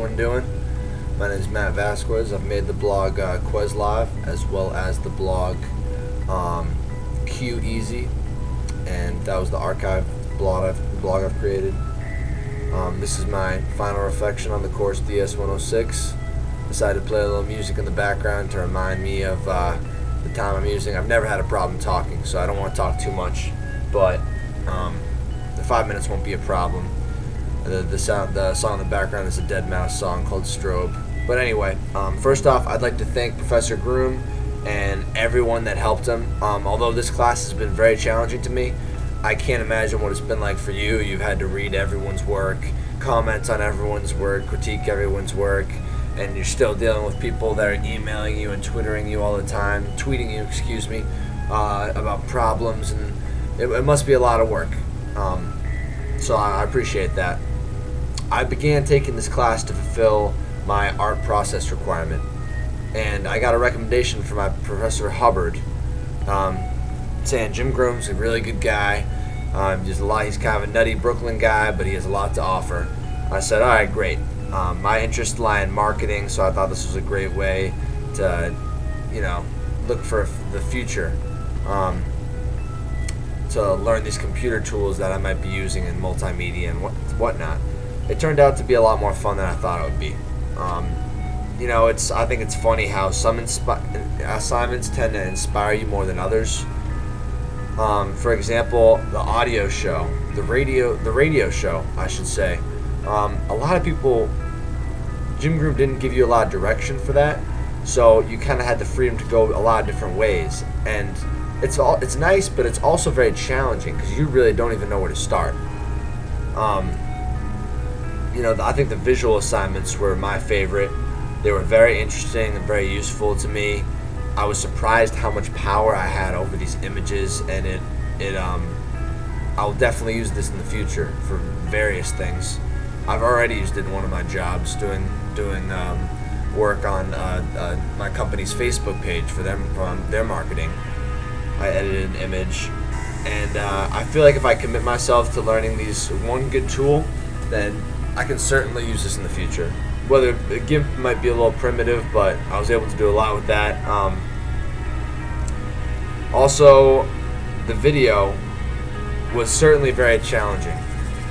everyone doing? My name is Matt Vasquez. I've made the blog Quez Live, as well as the blog Q Easy, and that was the archive blog I've created. This is my final reflection on the course DS106. Decided to play a little music in the background to remind me of the time I'm using. I've never had a problem talking, so I don't want to talk too much, but the 5 minutes won't be a problem. The song in the background is a Dead Mouse song called Strobe. But anyway, first off, I'd like to thank Professor Groom and everyone that helped him. Although this class has been very challenging to me, I can't imagine what it's been like for you. You've had to read everyone's work, comment on everyone's work, critique everyone's work, and you're still dealing with people that are emailing you and tweeting you all the time, about problems, and it must be a lot of work. So I appreciate that. I began taking this class to fulfill my art process requirement, and I got a recommendation from my Professor Hubbard, saying Jim Groom's a really good guy. He's kind of a nutty Brooklyn guy, but he has a lot to offer. I said, all right, great. My interests lie in marketing, so I thought this was a great way to, look for the future, to learn these computer tools that I might be using in multimedia and whatnot. It turned out to be a lot more fun than I thought it would be. I think it's funny how some assignments tend to inspire you more than others. For example, the audio show, the radio show, I should say. A lot of people, Jim Groom didn't give you a lot of direction for that, so you kind of had the freedom to go a lot of different ways. And it's nice, but it's also very challenging because you really don't even know where to start. I think the visual assignments were my favorite. They were very interesting and very useful to me. I was surprised how much power I had over these images, and I'll definitely use this in the future for various things. I've already used it in one of my jobs doing work on my company's Facebook page for their marketing. I edited an image, and I feel like if I commit myself to learning these one good tool, then I can certainly use this in the future. Whether the GIMP might be a little primitive, but I was able to do a lot with that. Also, the video was certainly very challenging.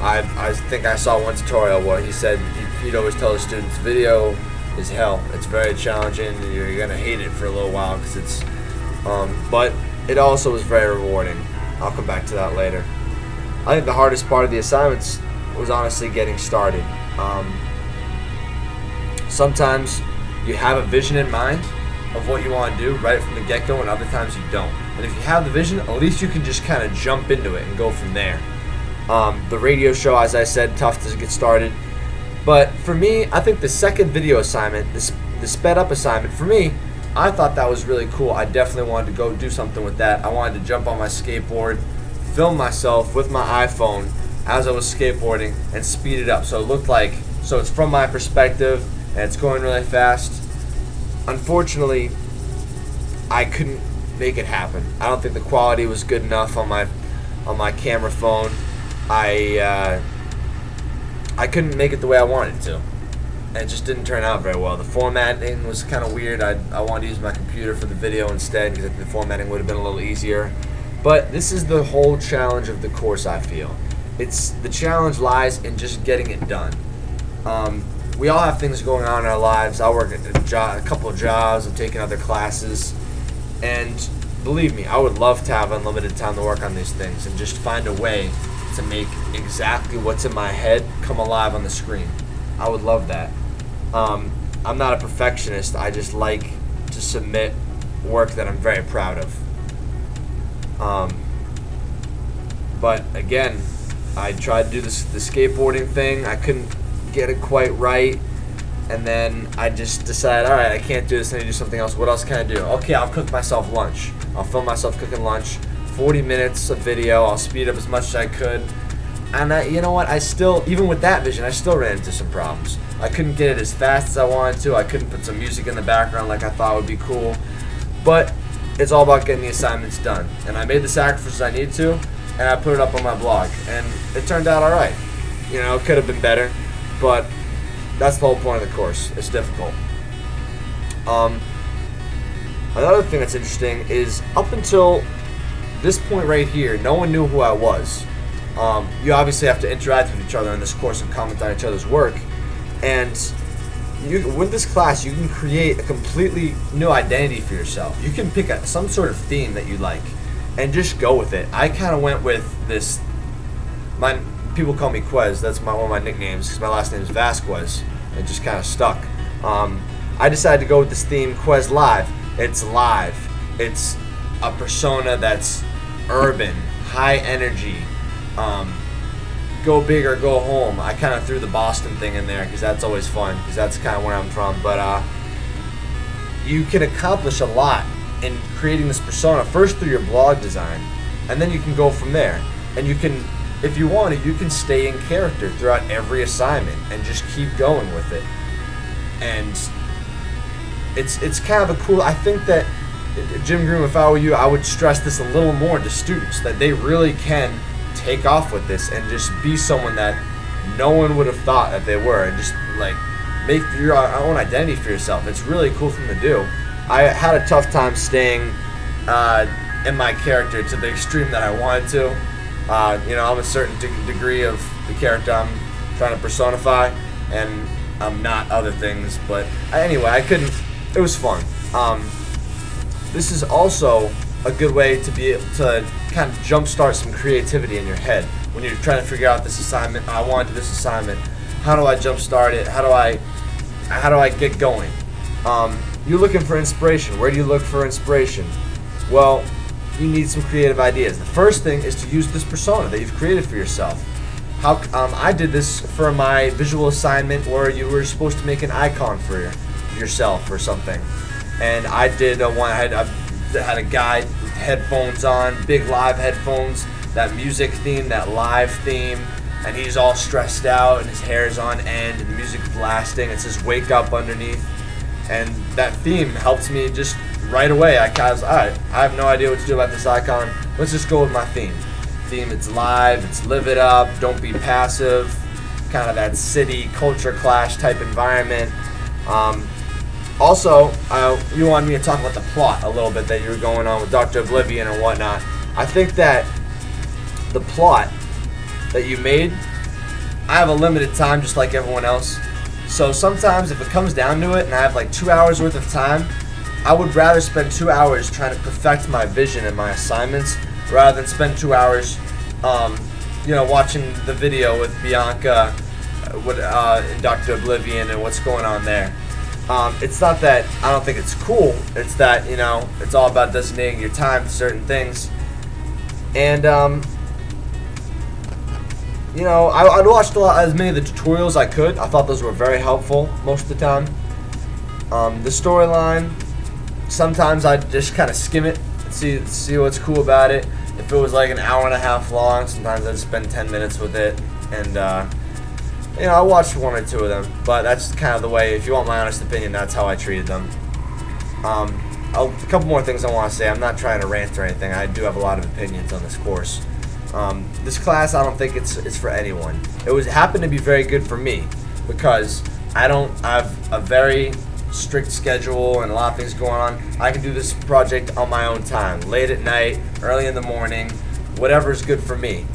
I think I saw one tutorial where he said he'd always tell the students, video is hell. It's very challenging, and you're gonna hate it for a little while because it's. But it also was very rewarding. I'll come back to that later. I think the hardest part of the assignments was honestly getting started. Sometimes you have a vision in mind of what you want to do right from the get-go, and other times you don't. And if you have the vision, at least you can just kind of jump into it and go from there. The radio show, as I said, tough to get started. But for me, I think the second video assignment, the sped up assignment, for me, I thought that was really cool. I definitely wanted to go do something with that. I wanted to jump on my skateboard, film myself with my iPhone as I was skateboarding, and speed it up so it's from my perspective and it's going really fast. Unfortunately, I couldn't make it happen. I don't think the quality was good enough on my camera phone. I couldn't make it the way I wanted to, and it just didn't turn out very well. The formatting was kind of weird. I wanted to use my computer for the video instead because the formatting would have been a little easier. But this is the whole challenge of the course, I feel. The challenge lies in just getting it done. We all have things going on in our lives. I work at a couple of jobs. I'm taking other classes. And believe me, I would love to have unlimited time to work on these things and just find a way to make exactly what's in my head come alive on the screen. I would love that. I'm not a perfectionist. I just like to submit work that I'm very proud of. But again, I tried to do the skateboarding thing. I couldn't get it quite right. And then I just decided, all right, I can't do this. I need to do something else. What else can I do? Okay, I'll cook myself lunch. I'll film myself cooking lunch. 40 minutes of video. I'll speed up as much as I could. And you know what? Even with that vision, I still ran into some problems. I couldn't get it as fast as I wanted to. I couldn't put some music in the background like I thought would be cool. But it's all about getting the assignments done. And I made the sacrifices I needed to, and I put it up on my blog. And it turned out all right. It could have been better, but that's the whole point of the course. It's difficult. Another thing that's interesting is up until this point right here, no one knew who I was. You obviously have to interact with each other in this course and comment on each other's work. And with this class, you can create a completely new identity for yourself. You can pick some sort of theme that you like and just go with it. I kind of went with this. People call me Quez. That's one of my nicknames because my last name is Vasquez. It just kind of stuck. I decided to go with this theme, Quez Live. It's live. It's a persona that's urban, high energy. Go big or go home. I kind of threw the Boston thing in there because that's always fun because that's kind of where I'm from. But you can accomplish a lot in creating this persona first through your blog design, and then you can go from there. And you can, if you want to, you can stay in character throughout every assignment and just keep going with it. And it's kind of a cool. I think that Jim Groom, if I were you, I would stress this a little more to students that they really can take off with this and just be someone that no one would have thought that they were, and just like make your own identity for yourself. It's a really cool thing to do. I had a tough time staying in my character to the extreme that I wanted to. I'm a certain degree of the character I'm trying to personify, and I'm not other things. But anyway, I couldn't. It was fun. This is also a good way to be able to kind of jumpstart some creativity in your head when you're trying to figure out this assignment. I want to do this assignment. How do I jumpstart it? How do I get going? You're looking for inspiration. Where do you look for inspiration? Well, you need some creative ideas. The first thing is to use this persona that you've created for yourself. I did this for my visual assignment where you were supposed to make an icon for yourself or something. And I did one. I had a guy with headphones on, big live headphones, that music theme, that live theme, and he's all stressed out and his hair is on end and the music's blasting. It says "Wake Up" underneath, and that theme helped me just right away. I was, all right, I have no idea what to do about this icon. Let's just go with my theme. It's live, it's live it up, don't be passive, kind of that city culture clash type environment. Also, you wanted me to talk about the plot a little bit that you were going on with Dr. Oblivion and whatnot. I think that the plot that you made, I have a limited time just like everyone else. So sometimes if it comes down to it and I have like 2 hours worth of time, I would rather spend 2 hours trying to perfect my vision and my assignments rather than spend 2 hours watching the video with Bianca and Dr. Oblivion and what's going on there. It's not that I don't think it's cool. It's that, it's all about designating your time to certain things. And, I watched as many of the tutorials I could. I thought those were very helpful most of the time. The storyline, sometimes I'd just kind of skim it and see what's cool about it. If it was like an hour and a half long, sometimes I'd spend 10 minutes with it. And, I watched one or two of them, but that's kind of the way, if you want my honest opinion, that's how I treated them. A couple more things I want to say. I'm not trying to rant or anything. I do have a lot of opinions on this course. This class, I don't think it's for anyone. It happened to be very good for me because I have a very strict schedule and a lot of things going on. I can do this project on my own time, late at night, early in the morning, whatever's good for me.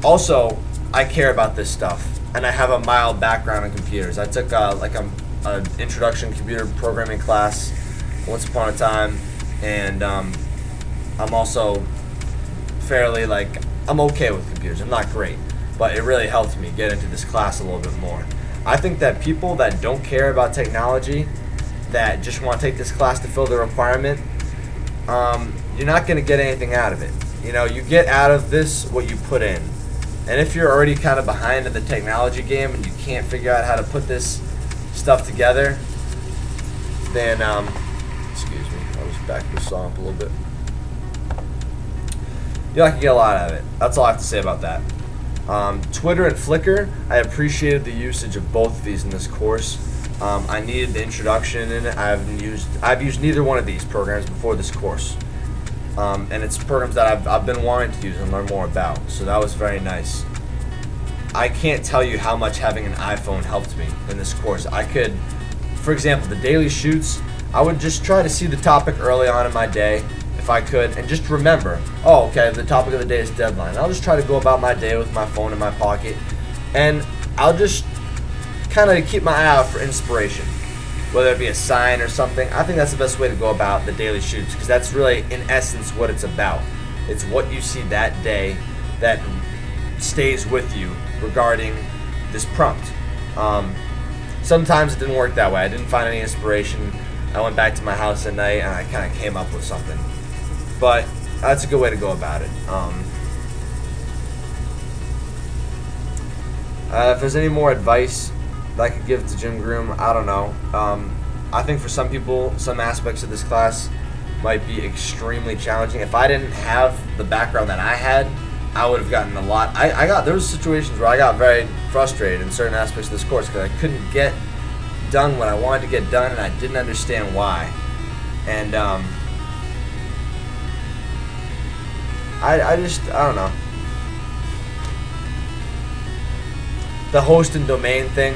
Also, I care about this stuff, and I have a mild background in computers. I took an introduction computer programming class once upon a time, and I'm also fairly I'm okay with computers. I'm not great, but it really helped me get into this class a little bit more. I think that people that don't care about technology, that just want to take this class to fill the requirement, you're not going to get anything out of it. You get out of this what you put in. And if you're already kind of behind in the technology game and you can't figure out how to put this stuff together, then, excuse me, I'll just back this off a little bit. You're not going to get a lot out of it. That's all I have to say about that. Twitter and Flickr, I appreciated the usage of both of these in this course. I needed the introduction in it. I've used neither one of these programs before this course. And it's programs that I've been wanting to use and learn more about. So that was very nice. I can't tell you how much having an iPhone helped me in this course. I could, for example, the daily shoots, I would just try to see the topic early on in my day, if I could, and just remember, oh, okay, the topic of the day is deadline. I'll just try to go about my day with my phone in my pocket, and I'll just kind of keep my eye out for inspiration, whether it be a sign or something. I think that's the best way to go about the daily shoots, because that's really, in essence, what it's about. It's what you see that day that stays with you regarding this prompt. Sometimes it didn't work that way. I didn't find any inspiration. I went back to my house at night and I kind of came up with something. But that's a good way to go about it. If there's any more advice that I could give to Gym Groom, I don't know. I think for some people, some aspects of this class might be extremely challenging. If I didn't have the background that I had, I would have gotten a lot. There was situations where I got very frustrated in certain aspects of this course because I couldn't get done what I wanted to get done, and I didn't understand why. And I don't know. The host and domain thing,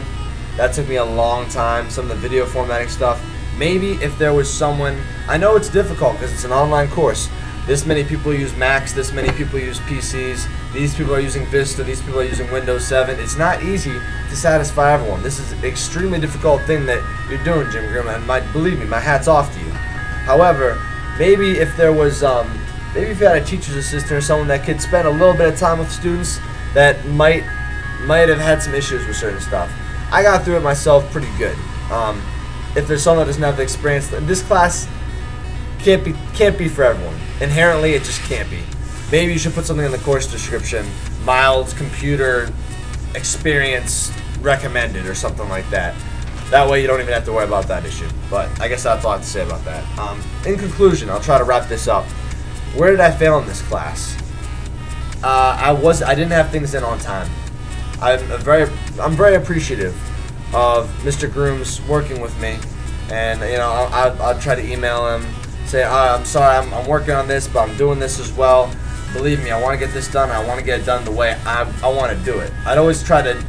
that took me a long time. Some of the video formatting stuff. Maybe if there was someone, I know it's difficult because it's an online course. This many people use Macs, this many people use PCs, these people are using Vista, these people are using Windows 7. It's not easy to satisfy everyone. This is an extremely difficult thing that you're doing, Jim Grimm, and believe me, my hat's off to you. However, maybe if there was, maybe if you had a teacher's assistant or someone that could spend a little bit of time with students that might have had some issues with certain stuff. I got through it myself pretty good. If there's someone that doesn't have the experience, this class can't be for everyone. Inherently, it just can't be. Maybe you should put something in the course description, mild computer experience recommended or something like that. That way you don't even have to worry about that issue. But I guess that's all I have to say about that. In conclusion, I'll try to wrap this up. Where did I fail in this class? I didn't have things in on time. I'm very appreciative of Mr. Groom's working with me, and I'll try to email him, say, I'm sorry, I'm working on this, but I'm doing this as well. Believe me, I want to get this done. I want to get it done the way I want to do it. I'd always try to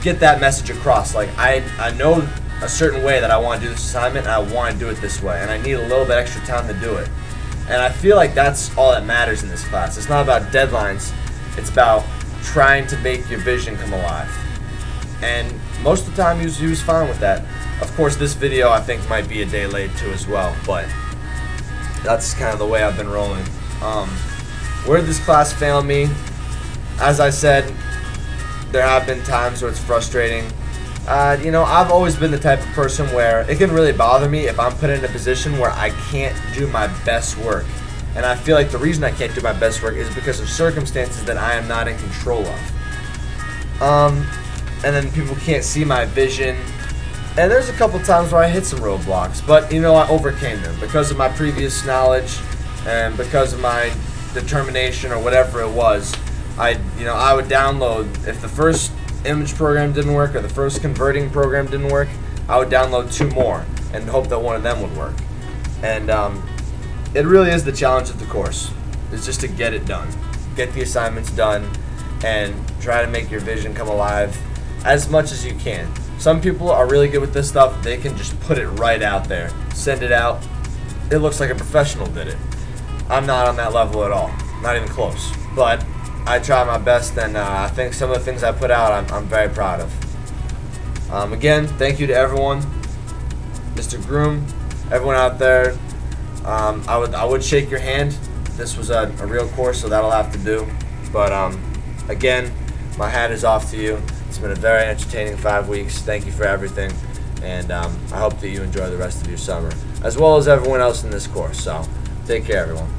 get that message across. Like I know a certain way that I want to do this assignment, and I want to do it this way, and I need a little bit extra time to do it. And I feel like that's all that matters in this class. It's not about deadlines. It's about trying to make your vision come alive. And most of the time he was fine with that. Of course, this video I think might be a day late too as well, but that's kind of the way I've been rolling. Where did this class fail me? As I said, there have been times where it's frustrating. I've always been the type of person where it can really bother me if I'm put in a position where I can't do my best work. And I feel like the reason I can't do my best work is because of circumstances that I am not in control of. And then people can't see my vision. And there's a couple times where I hit some roadblocks, but I overcame them because of my previous knowledge and because of my determination or whatever it was. I would download, if the first image program didn't work or the first converting program didn't work, I would download 2 more and hope that one of them would work. And it really is the challenge of the course. It's just to get it done, get the assignments done, and try to make your vision come alive as much as you can. Some people are really good with this stuff. They can just put it right out there, send it out. It looks like a professional did it. I'm not on that level at all, not even close. But I try my best, and I think some of the things I put out, I'm very proud of. Again, thank you to everyone, Mr. Groom, everyone out there. I would shake your hand. This was a real course, so that'll have to do. But again, my hat is off to you. It's been a very entertaining 5 weeks. Thank you for everything, and I hope that you enjoy the rest of your summer, as well as everyone else in this course. So take care, everyone.